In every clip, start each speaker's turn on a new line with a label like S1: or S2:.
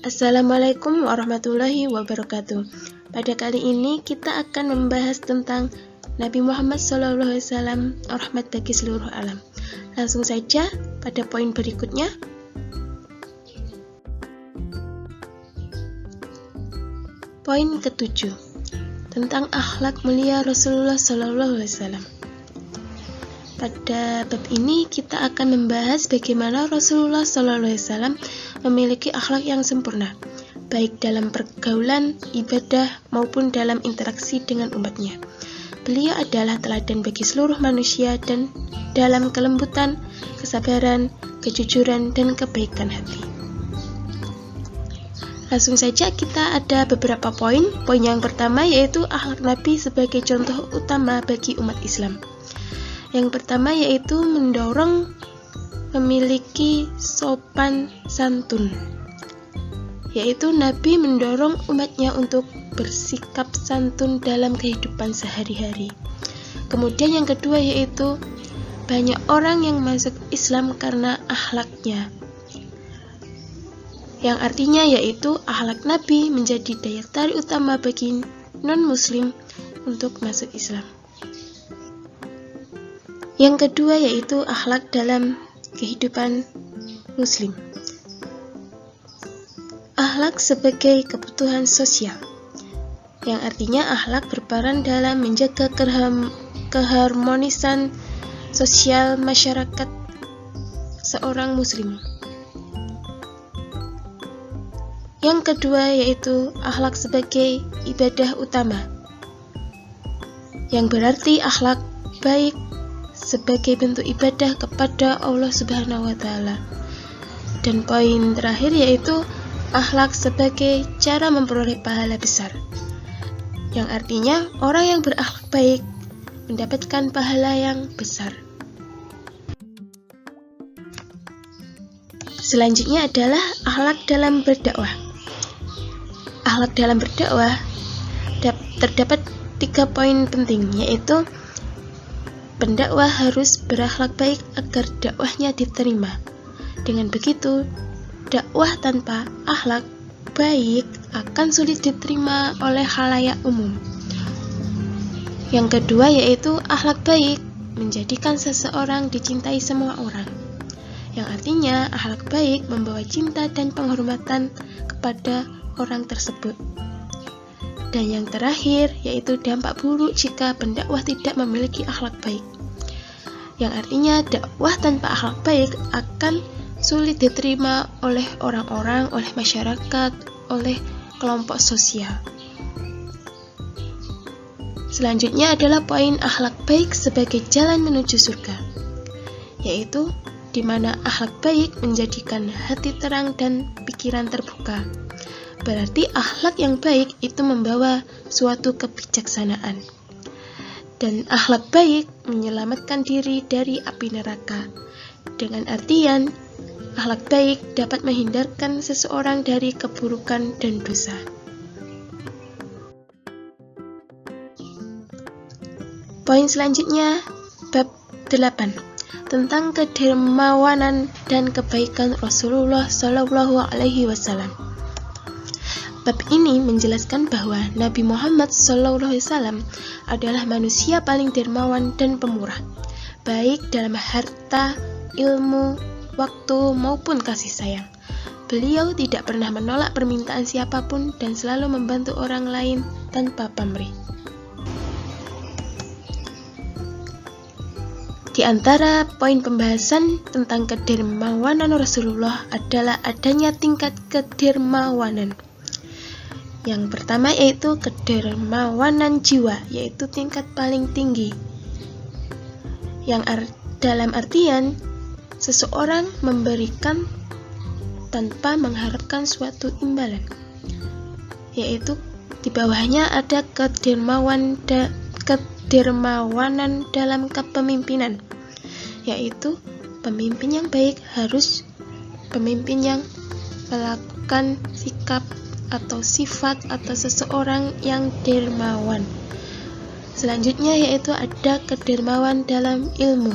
S1: Assalamualaikum warahmatullahi wabarakatuh. Pada kali ini kita akan membahas tentang Nabi Muhammad SAW, rahmat bagi seluruh alam. Langsung saja pada poin berikutnya. Poin ke-7 tentang akhlak mulia Rasulullah SAW. Pada bab ini kita akan membahas bagaimana Rasulullah SAW memiliki akhlak yang sempurna, baik dalam pergaulan, ibadah, maupun dalam interaksi dengan umatnya. Beliau adalah teladan bagi seluruh manusia dan dalam kelembutan, kesabaran, kejujuran, dan kebaikan hati. Langsung saja kita ada beberapa poin. Poin yang pertama yaitu akhlak Nabi sebagai contoh utama bagi umat Islam. Yang pertama yaitu mendorong memiliki sopan santun, yaitu Nabi mendorong umatnya untuk bersikap santun dalam kehidupan sehari-hari. Kemudian yang kedua yaitu banyak orang yang masuk Islam karena akhlaknya, yang artinya yaitu akhlak Nabi menjadi daya tarik utama bagi non-muslim untuk masuk Islam. Yang kedua yaitu akhlak dalam kehidupan muslim. Akhlak sebagai kebutuhan sosial, yang artinya akhlak berperan dalam menjaga keharmonisan sosial masyarakat seorang muslim. Yang kedua yaitu akhlak sebagai ibadah utama, yang berarti akhlak baik sebagai bentuk ibadah kepada Allah Subhanahu wa Ta'ala. Dan poin terakhir yaitu akhlak sebagai cara memperoleh pahala besar, yang artinya orang yang berakhlak baik mendapatkan pahala yang besar. Selanjutnya adalah akhlak dalam berdakwah. Akhlak dalam berdakwah terdapat 3 poin penting, yaitu pendakwah harus berakhlak baik agar dakwahnya diterima. Dengan begitu, dakwah tanpa akhlak baik akan sulit diterima oleh khalayak umum. Yang kedua yaitu akhlak baik menjadikan seseorang dicintai semua orang, yang artinya akhlak baik membawa cinta dan penghormatan kepada orang tersebut. Dan yang terakhir yaitu dampak buruk jika pendakwah tidak memiliki akhlak baik, yang artinya dakwah tanpa akhlak baik akan sulit diterima oleh orang-orang, oleh masyarakat, oleh kelompok sosial. Selanjutnya adalah poin akhlak baik sebagai jalan menuju surga, yaitu di mana akhlak baik menjadikan hati terang dan pikiran terbuka. Berarti akhlak yang baik itu membawa suatu kebijaksanaan. Dan akhlak baik menyelamatkan diri dari api neraka. Dengan artian, akhlak baik dapat menghindarkan seseorang dari keburukan dan dosa. Poin selanjutnya, bab 8, tentang kedermawanan dan kebaikan Rasulullah SAW. Bab ini menjelaskan bahwa Nabi Muhammad SAW adalah manusia paling dermawan dan pemurah, baik dalam harta, ilmu, waktu, maupun kasih sayang. Beliau tidak pernah menolak permintaan siapapun dan selalu membantu orang lain tanpa pamrih. Di antara poin pembahasan tentang kedermawanan Rasulullah adalah adanya tingkat kedermawanan. Yang pertama yaitu kedermawanan jiwa, yaitu tingkat paling tinggi, yang dalam artian seseorang memberikan tanpa mengharapkan suatu imbalan, yaitu di bawahnya ada kedermawanan dalam kepemimpinan, yaitu pemimpin yang baik harus pemimpin yang melakukan sikap atau sifat atau seseorang yang dermawan. Selanjutnya yaitu ada kedermawan dalam ilmu.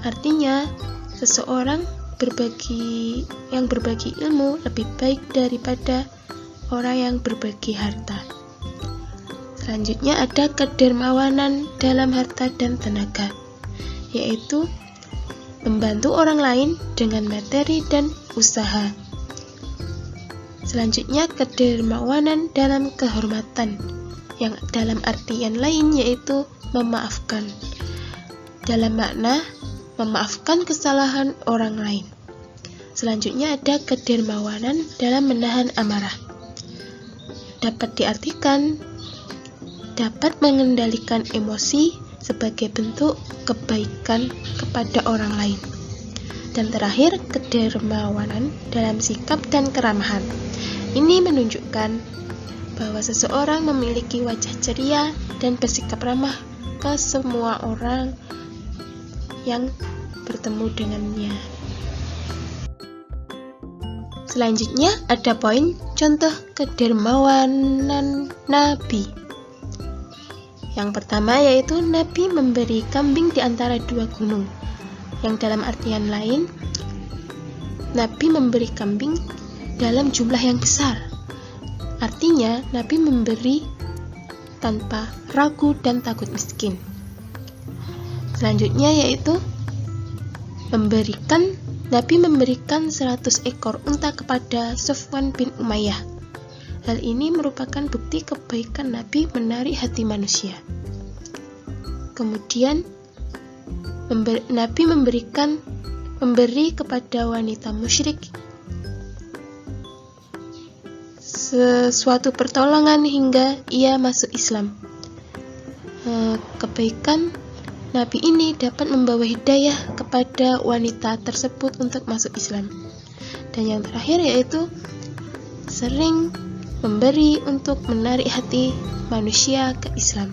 S1: Artinya seseorang berbagi ilmu lebih baik daripada orang yang berbagi harta. Selanjutnya ada kedermawanan dalam harta dan tenaga, yaitu membantu orang lain dengan materi dan usaha. Selanjutnya kedermawanan dalam kehormatan, yang dalam artian lain yaitu memaafkan, dalam makna memaafkan kesalahan orang lain. Selanjutnya ada kedermawanan dalam menahan amarah. Dapat diartikan dapat mengendalikan emosi sebagai bentuk kebaikan kepada orang lain. Dan terakhir, kedermawanan dalam sikap dan keramahan. Ini menunjukkan bahwa seseorang memiliki wajah ceria dan bersikap ramah ke semua orang yang bertemu dengannya. Selanjutnya ada poin contoh kedermawanan Nabi. Yang pertama yaitu Nabi memberi kambing di antara dua gunung, yang dalam artian lain Nabi memberi kambing dalam jumlah yang besar. Artinya Nabi memberi tanpa ragu dan takut miskin. Selanjutnya yaitu Nabi memberikan 100 ekor unta kepada Sofwan bin Umayyah. Hal ini merupakan bukti kebaikan Nabi menarik hati manusia. Kemudian Nabi memberi kepada wanita musyrik sesuatu pertolongan hingga ia masuk Islam. Kebaikan Nabi ini dapat membawa hidayah kepada wanita tersebut untuk masuk Islam. Dan yang terakhir yaitu sering memberi untuk menarik hati manusia ke Islam.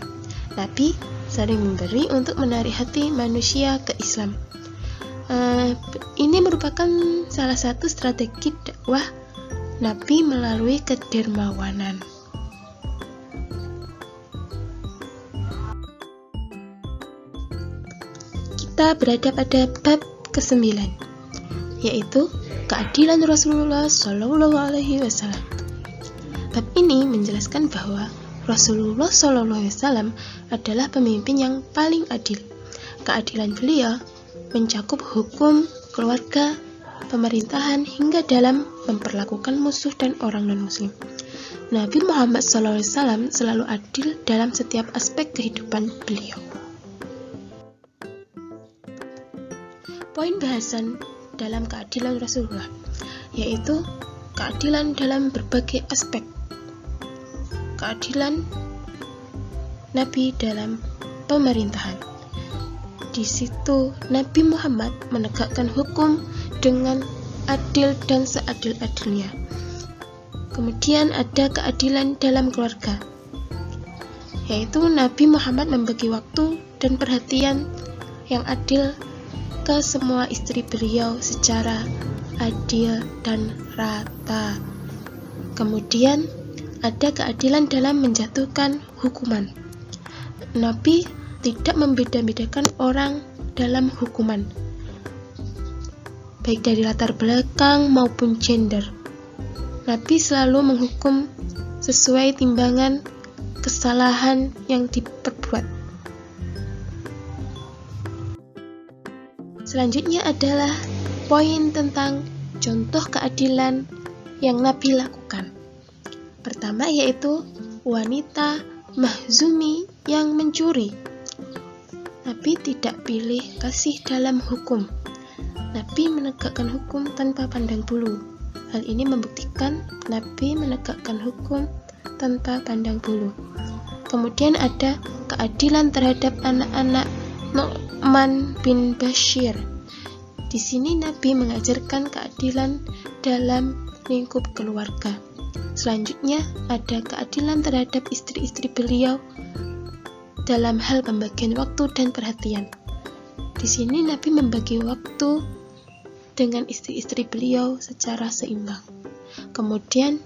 S1: Nabi sering memberi untuk menarik hati manusia ke Islam. Ini merupakan salah satu strategi dakwah Nabi melalui kedermawanan. Kita berada pada bab ke-9, yaitu keadilan Rasulullah SAW. Bab ini menjelaskan bahwa Rasulullah SAW adalah pemimpin yang paling adil. Keadilan beliau mencakup hukum, keluarga, pemerintahan, hingga dalam memperlakukan musuh dan orang non-muslim. Nabi Muhammad SAW selalu adil dalam setiap aspek kehidupan beliau. Poin bahasan dalam keadilan Rasulullah, yaitu keadilan dalam berbagai aspek. Keadilan Nabi dalam pemerintahan. Di situ Nabi Muhammad menegakkan hukum dengan adil dan seadil-adilnya. Kemudian ada keadilan dalam keluarga, yaitu Nabi Muhammad membagi waktu dan perhatian yang adil ke semua istri beliau secara adil dan rata. Kemudian ada keadilan dalam menjatuhkan hukuman. Nabi tidak membeda-bedakan orang dalam hukuman, baik dari latar belakang maupun gender. Nabi selalu menghukum sesuai timbangan kesalahan yang diperbuat. Selanjutnya adalah poin tentang contoh keadilan yang Nabi lakukan. Pertama yaitu wanita Mahzumi yang mencuri. Nabi tidak pilih kasih dalam hukum. Nabi menegakkan hukum tanpa pandang bulu. Hal ini membuktikan Nabi menegakkan hukum tanpa pandang bulu. Kemudian ada keadilan terhadap anak-anak Nu'man bin Bashir. Di sini Nabi mengajarkan keadilan dalam lingkup keluarga. Selanjutnya ada keadilan terhadap istri-istri beliau dalam hal pembagian waktu dan perhatian. Di sini Nabi membagi waktu dengan istri-istri beliau secara seimbang. Kemudian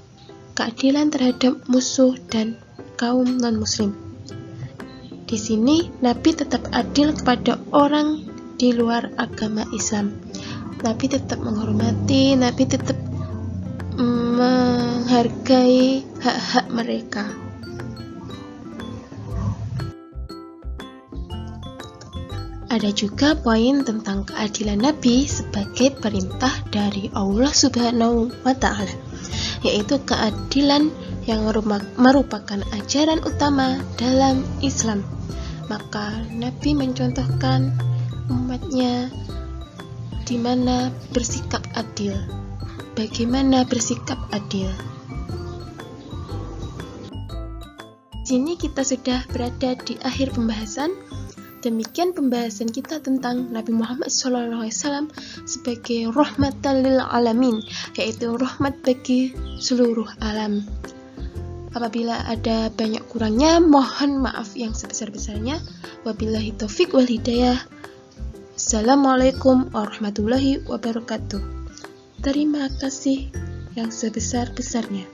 S1: keadilan terhadap musuh dan kaum non-muslim. Di sini Nabi tetap adil kepada orang di luar agama Islam. Nabi tetap menghormati, Nabi tetap menghargai hak-hak mereka. Ada juga poin tentang keadilan Nabi sebagai perintah dari Allah Subhanahu wa Ta'ala, yaitu keadilan yang merupakan ajaran utama dalam Islam. Maka Nabi mencontohkan umatnya di mana bersikap adil. Bagaimana bersikap adil? Di sini kita sudah berada di akhir pembahasan. Demikian pembahasan kita tentang Nabi Muhammad SAW sebagai rahmatan lil alamin, yaitu rahmat bagi seluruh alam. Apabila ada banyak kurangnya, mohon maaf yang sebesar-besarnya. Wabillahi taufik wal hidayah. Assalamualaikum warahmatullahi wabarakatuh. Terima kasih yang sebesar-besarnya.